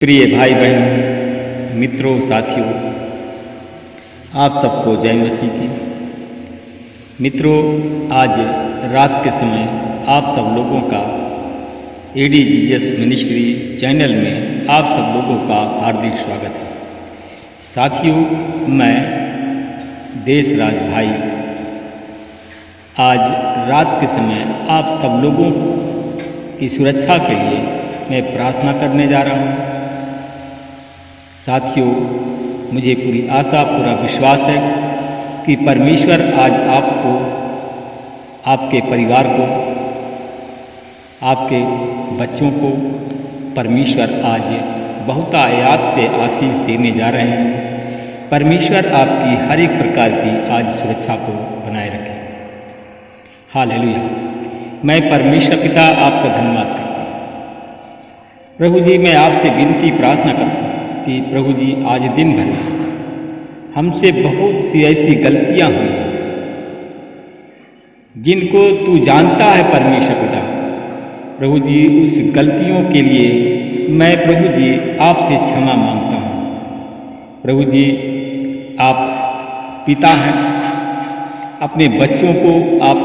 प्रिय भाई बहन, मित्रों, साथियों, आप सबको जय मसीह की। मित्रों, आज रात के समय आप सब लोगों का एडी जीजस मिनिस्ट्री चैनल में आप सब लोगों का हार्दिक स्वागत है। साथियों, मैं देशराज भाई आज रात के समय आप सब लोगों की सुरक्षा के लिए मैं प्रार्थना करने जा रहा हूँ। साथियों, मुझे पूरी आशा, पूरा विश्वास है कि परमेश्वर आज आपको, आपके परिवार को, आपके बच्चों को परमेश्वर आज बहुतायत से आशीष देने जा रहे हैं। परमेश्वर आपकी हर एक प्रकार की आज सुरक्षा को बनाए रखे। हालेलुया। मैं परमेश्वर पिता आपका धन्यवाद करता हूँ। प्रभु जी, मैं आपसे विनती प्रार्थना करता हूँ कि प्रभु जी, आज दिन भर हमसे बहुत सी ऐसी गलतियां हुई जिनको तू जानता है परमेश्वर पिता। प्रभु जी, उस गलतियों के लिए मैं प्रभु जी आपसे क्षमा मांगता हूँ। प्रभु जी, आप पिता हैं, अपने बच्चों को आप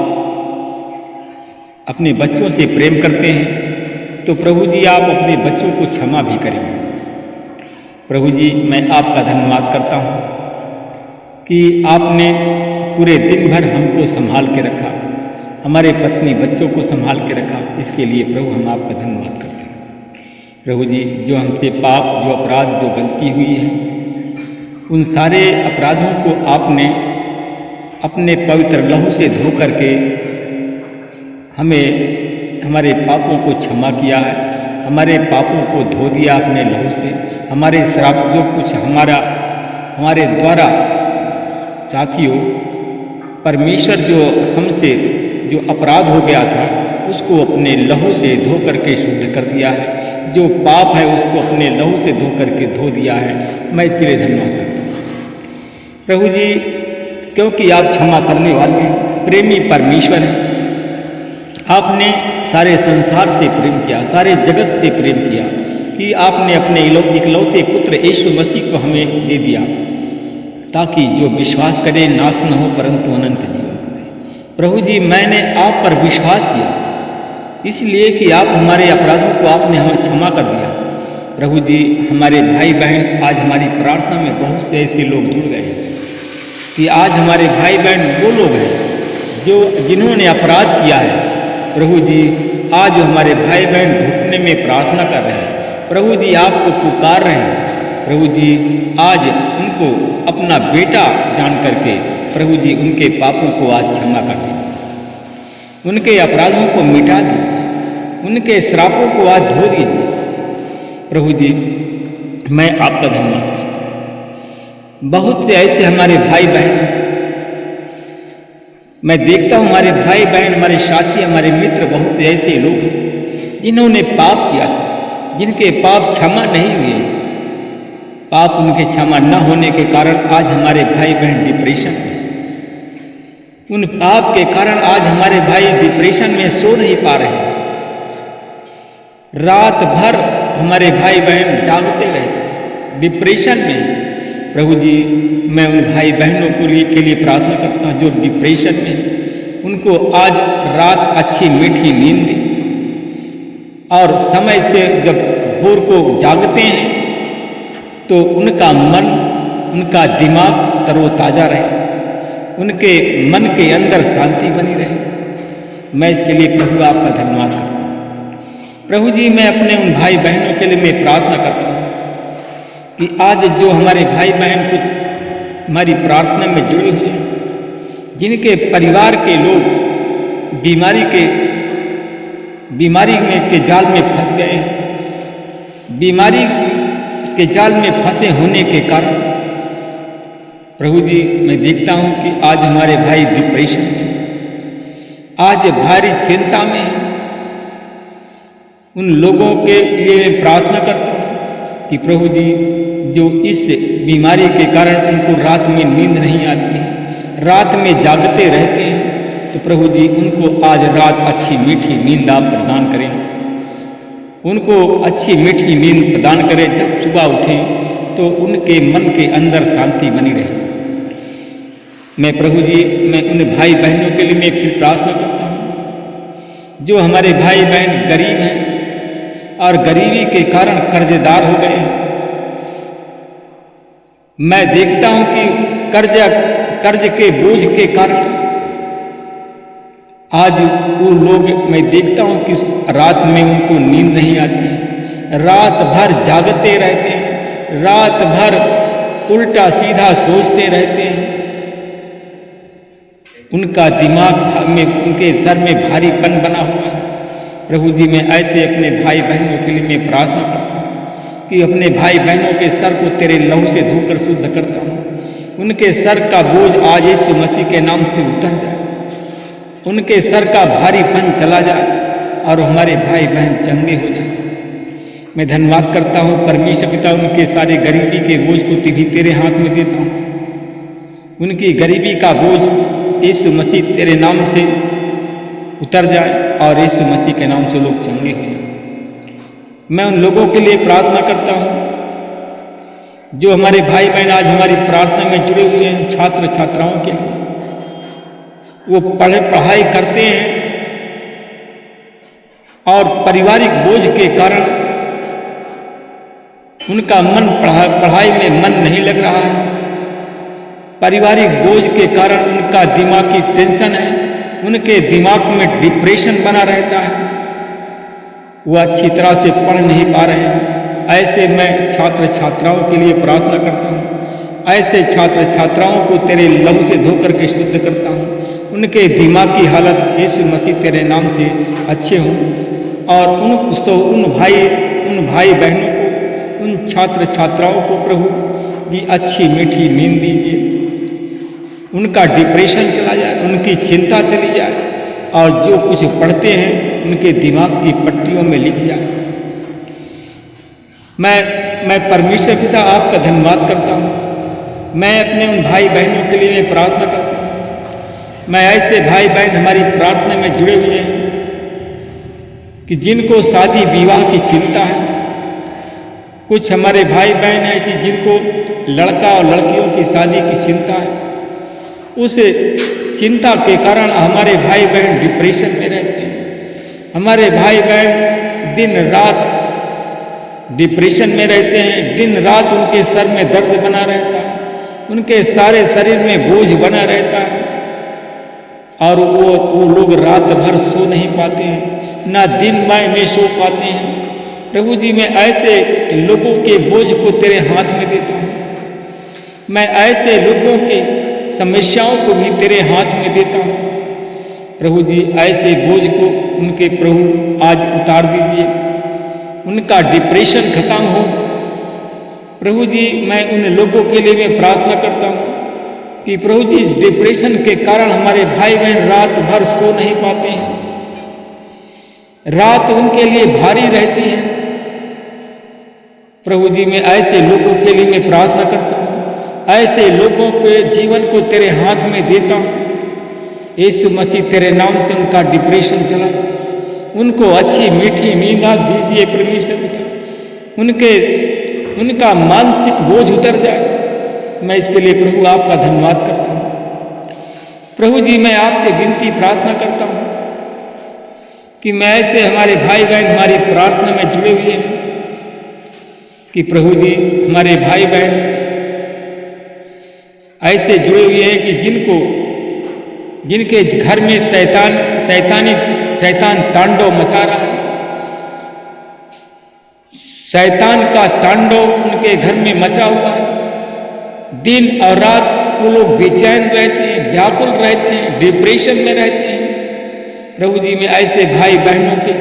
अपने बच्चों से प्रेम करते हैं, तो प्रभु जी आप अपने बच्चों को क्षमा भी करेंगे। प्रभु जी, मैं आपका धन्यवाद करता हूँ कि आपने पूरे दिन भर हमको संभाल के रखा, हमारे पत्नी बच्चों को संभाल के रखा। इसके लिए प्रभु हम आपका धन्यवाद करते हैं। प्रभु जी, जो हमसे पाप, जो अपराध, जो गलती हुई है, उन सारे अपराधों को आपने अपने पवित्र लहू से धो करके हमें हमारे पापों को क्षमा किया है। हमारे पापों को धो दिया अपने लहू से। हमारे श्राप जो कुछ हमारे द्वारा, साथियों, परमेश्वर जो हमसे जो अपराध हो गया था उसको अपने लहू से धो करके शुद्ध कर दिया है। जो पाप है उसको अपने लहू से धो करके धो दिया है। मैं इसके लिए धन्यवाद करता हूँ प्रभु जी, क्योंकि आप क्षमा करने वाले हैं, प्रेमी परमेश्वर हैं। आपने सारे संसार से प्रेम किया, सारे जगत से प्रेम किया कि आपने अपने इकलौते पुत्र यीशु मसीह को हमें दे दिया ताकि जो विश्वास करे नाश न हो परंतु अनंत जीवन पाए। प्रभु जी, मैंने आप पर विश्वास किया इसलिए कि आप हमारे अपराधों को आपने हमें क्षमा कर दिया। प्रभु जी, हमारे भाई बहन आज हमारी प्रार्थना में बहुत से ऐसे लोग जुड़ गए कि आज हमारे भाई बहन वो लोग हैं जिन्होंने अपराध किया है। प्रभु जी, आज हमारे भाई बहन घुटने में प्रार्थना कर रहे हैं। प्रभु जी, आपको पुकार रहे हैं। प्रभु जी, आज उनको अपना बेटा जान करके प्रभु जी उनके पापों को आज क्षमा कर दीजिए, उनके अपराधों को मिटा दीजिए, उनके श्रापों को आज धो दीजिए। प्रभु जी, मैं आपका धन्यवाद करता हूँ। बहुत से ऐसे हमारे भाई बहन, मैं देखता हूँ हमारे भाई बहन, हमारे साथी, हमारे मित्र, बहुत से ऐसे लोग हैं जिन्होंने पाप किया था, जिनके पाप क्षमा नहीं हुए। पाप उनके क्षमा न होने के कारण आज हमारे भाई बहन डिप्रेशन में, उन पाप के कारण आज हमारे भाई डिप्रेशन में सो नहीं पा रहे। रात भर हमारे भाई बहन जागते रहते डिप्रेशन में। प्रभु जी, मैं उन भाई बहनों के लिए प्रार्थना करता हूँ जो डिप्रेशन में, उनको आज रात अच्छी मीठी नींद दे और समय से जब भोर को जागते हैं तो उनका मन, उनका दिमाग तरोताज़ा रहे, उनके मन के अंदर शांति बनी रहे। मैं इसके लिए प्रभु आपका धन्यवाद करता हूँ। प्रभु जी, मैं अपने उन भाई बहनों के लिए मैं प्रार्थना करता हूँ कि आज जो हमारे भाई बहन कुछ हमारी प्रार्थना में जुड़े हुए हैं, जिनके परिवार के लोग बीमारी में के जाल में फंस गए हैं, बीमारी के जाल में फंसे होने के कारण प्रभु जी, मैं देखता हूं कि आज हमारे भाई डिप्रेशन में, आज भारी चिंता में है। उन लोगों के लिए मैं प्रार्थना करता हूं कि प्रभु जी, जो इस बीमारी के कारण उनको रात में नींद नहीं आती है, रात में जागते रहते हैं, तो प्रभु जी उनको आज रात अच्छी मीठी नींद आप प्रदान करें। उनको अच्छी मीठी नींद प्रदान करे। जब सुबह उठें तो उनके मन के अंदर शांति बनी रहे। मैं प्रभु जी, मैं उन भाई बहनों के लिए मैं फिर प्रार्थना करता हूँ जो हमारे भाई बहन गरीब हैं और गरीबी के कारण कर्जदार हो गए हैं। मैं देखता हूँ कि कर्ज के बोझ के कारण आज वो लोग, मैं देखता हूँ कि रात में उनको नींद नहीं आती है, रात भर जागते रहते हैं, रात भर उल्टा सीधा सोचते रहते हैं। उनका दिमाग में, उनके सर में भारीपन बना हुआ है। प्रभु जी, मैं ऐसे अपने भाई बहनों के लिए मैं प्रार्थना करता हूँ कि अपने भाई बहनों के सर को तेरे लहू से धोकर शुद्ध करता हूँ। उनके सर का बोझ आज यीशु मसीह के नाम से उतर जाए, उनके सर का भारीपन चला जाए और हमारे भाई बहन चंगे हो जाए। मैं धन्यवाद करता हूँ परमेश्वर पिता, उनके सारे गरीबी के बोझ को भी तेरे हाथ में देता हूँ। उनकी गरीबी का बोझ यीशु मसीह तेरे नाम से उतर जाए और यीशु मसीह के नाम से लोग चंगे हो जाए। मैं उन लोगों के लिए प्रार्थना करता हूँ जो हमारे भाई बहन आज हमारी प्रार्थना में जुड़े हुए हैं, छात्र छात्राओं के लिए। वो पढ़ाई करते हैं और पारिवारिक बोझ के कारण उनका मन पढ़ाई में मन नहीं लग रहा है। पारिवारिक बोझ के कारण उनका दिमागी टेंशन है, उनके दिमाग में डिप्रेशन बना रहता है, वो अच्छी तरह से पढ़ नहीं पा रहे हैं। ऐसे मैं छात्र छात्राओं के लिए प्रार्थना करता हूँ। ऐसे छात्र छात्राओं को तेरे लहू से धोकर के शुद्ध करता हूँ। उनके दिमाग की हालत यीशु मसीह तेरे नाम से अच्छे हों और उन भाई बहनों को, उन छात्र छात्राओं को प्रभु जी अच्छी मीठी नींद दीजिए। उनका डिप्रेशन चला जाए, उनकी चिंता चली जाए और जो कुछ पढ़ते हैं उनके दिमाग की पट्टियों में लिख जाए। मैं परमेश्वर पिता आपका धन्यवाद करता हूँ। मैं अपने उन भाई बहनों के लिए मैं प्रार्थना करता हूँ। मैं ऐसे भाई बहन हमारी प्रार्थना में जुड़े हुए हैं कि जिनको शादी विवाह की चिंता है। कुछ हमारे भाई बहन हैं कि जिनको लड़का और लड़कियों की शादी की चिंता है। उस चिंता के कारण हमारे भाई बहन डिप्रेशन में रहते हैं। हमारे भाई बहन दिन रात डिप्रेशन में रहते हैं। दिन रात उनके सर में दर्द बना रहता है, उनके सारे शरीर में बोझ बना रहता है और वो लोग रात भर सो नहीं पाते हैं, ना दिन में सो पाते हैं। प्रभु जी, मैं ऐसे लोगों के बोझ को तेरे हाथ में देता हूँ। मैं ऐसे लोगों की समस्याओं को भी तेरे हाथ में देता हूँ। प्रभु जी, ऐसे बोझ को उनके प्रभु आज उतार दीजिए, उनका डिप्रेशन खत्म हो। प्रभु जी, मैं उन लोगों के लिए मैं प्रार्थना करता हूँ कि प्रभु जी, इस डिप्रेशन के कारण हमारे भाई बहन रात भर सो नहीं पाते हैं, रात उनके लिए भारी रहती है। प्रभु जी, मैं ऐसे लोगों के लिए मैं प्रार्थना करता हूँ। ऐसे लोगों के जीवन को तेरे हाथ में देता हूँ। यीशु मसीह तेरे नाम से उनका डिप्रेशन चला, उनको अच्छी मीठी नींद आप दीजिए परमेश्वर पिता। उनका मानसिक बोझ उतर जाए। मैं इसके लिए प्रभु आपका धन्यवाद करता हूँ। प्रभु जी, मैं आपसे विनती प्रार्थना करता हूँ कि मैं ऐसे हमारे भाई बहन हमारी प्रार्थना में जुड़े हुए हैं कि प्रभु जी, हमारे भाई बहन ऐसे जुड़े हुए हैं कि जिनके घर में शैतान तांडव मचा रहा है। शैतान का तांडव उनके घर में मचा हुआ है। दिन और रात वो लोग बेचैन रहते हैं, व्याकुल रहते हैं, डिप्रेशन में रहते हैं। प्रभु जी, मैं ऐसे भाई बहनों के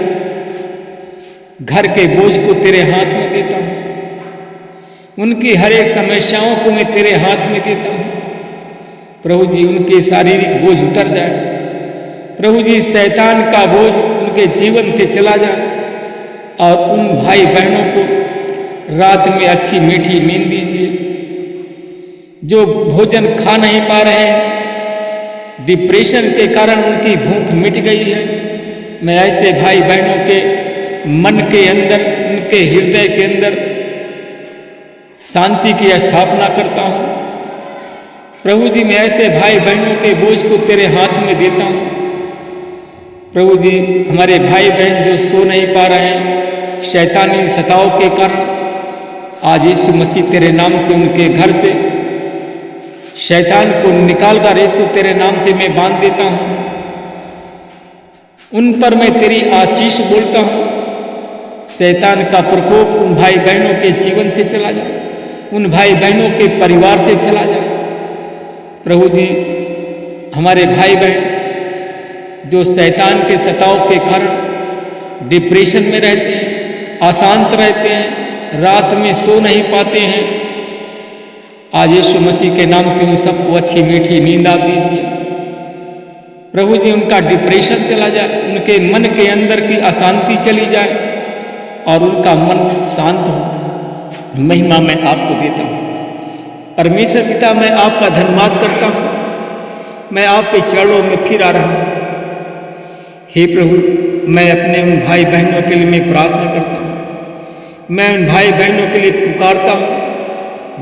घर के बोझ को तेरे हाथ में देता हूँ। उनकी हर एक समस्याओं को मैं तेरे हाथ में देता हूँ। प्रभु जी, उनके शारीरिक बोझ उतर जाए। प्रभु जी, शैतान का बोझ उनके जीवन से चला जाए और उन भाई बहनों को रात में अच्छी मीठी नींद दीजिए। जो भोजन खा नहीं पा रहे हैं, डिप्रेशन के कारण उनकी भूख मिट गई है, मैं ऐसे भाई बहनों के मन के अंदर, उनके हृदय के अंदर शांति की स्थापना करता हूँ। प्रभु जी, मैं ऐसे भाई बहनों के बोझ को तेरे हाथ में देता हूँ। प्रभु जी, हमारे भाई बहन जो सो नहीं पा रहे हैं शैतानी सताव के कारण, आज यीशु मसीह तेरे नाम से उनके घर से शैतान को निकाल कर यीशु तेरे नाम से मैं बांध देता हूँ। उन पर मैं तेरी आशीष बोलता हूँ। शैतान का प्रकोप उन भाई बहनों के जीवन से चला जाए, उन भाई बहनों के परिवार से चला जाए। प्रभु जी, हमारे भाई बहन जो शैतान के सताव के कारण डिप्रेशन में रहते हैं, अशांत रहते हैं, रात में सो नहीं पाते हैं, आज यीशु मसीह के नाम से उन सबको अच्छी मीठी नींद आप दीजिए। प्रभु जी, उनका डिप्रेशन चला जाए, उनके मन के अंदर की अशांति चली जाए और उनका मन शांत हो। महिमा मैं आपको देता हूँ। परमेश्वर पिता, मैं आपका धन्यवाद करता हूँ। मैं आपके चरणों में फिर आ रहा हूँ। हे प्रभु, मैं अपने उन भाई बहनों के लिए मैं प्रार्थना करता हूँ। मैं उन भाई बहनों के लिए पुकारता हूँ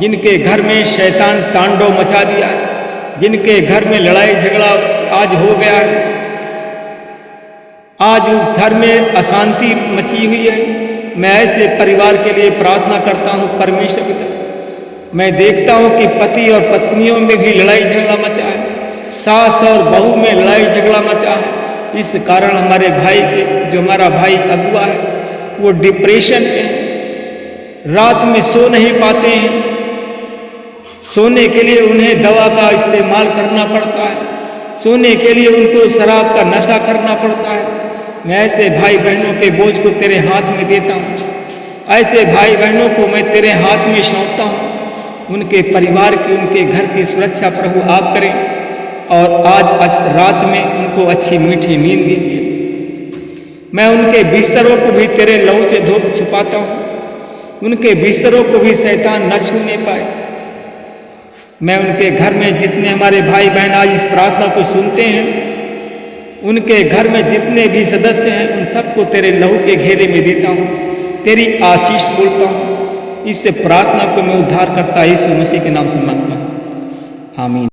जिनके घर में शैतान तांडव मचा दिया है, जिनके घर में लड़ाई झगड़ा आज हो गया है, आज उस घर में अशांति मची हुई है। मैं ऐसे परिवार के लिए प्रार्थना करता हूँ। परमेश्वर पिता, मैं देखता हूँ कि पति और पत्नियों में भी लड़ाई झगड़ा मचा है, सास और बहू में लड़ाई झगड़ा मचा है। इस कारण हमारे भाई के, जो हमारा भाई अगुआ है, वो डिप्रेशन में, रात में सो नहीं पाते हैं। सोने के लिए उन्हें दवा का इस्तेमाल करना पड़ता है, सोने के लिए उनको शराब का नशा करना पड़ता है। मैं ऐसे भाई बहनों के बोझ को तेरे हाथ में देता हूँ। ऐसे भाई बहनों को मैं तेरे हाथ में सौंपता हूँ। उनके परिवार की, उनके घर की सुरक्षा प्रभु आप करें और आज रात में उनको अच्छी मीठी नींद दीजिए। मैं उनके बिस्तरों को भी तेरे लहू से धो छुपाता हूँ। उनके बिस्तरों को भी शैतान न छूने पाए। मैं उनके घर में जितने हमारे भाई बहन आज इस प्रार्थना को सुनते हैं, उनके घर में जितने भी सदस्य हैं, उन सबको तेरे लहू के घेरे में देता हूँ। तेरी आशीष बोलता हूँ। इस प्रार्थना को मैं उद्धार करता यीशु मसीह के नाम से मांगता हूँ। आमीन।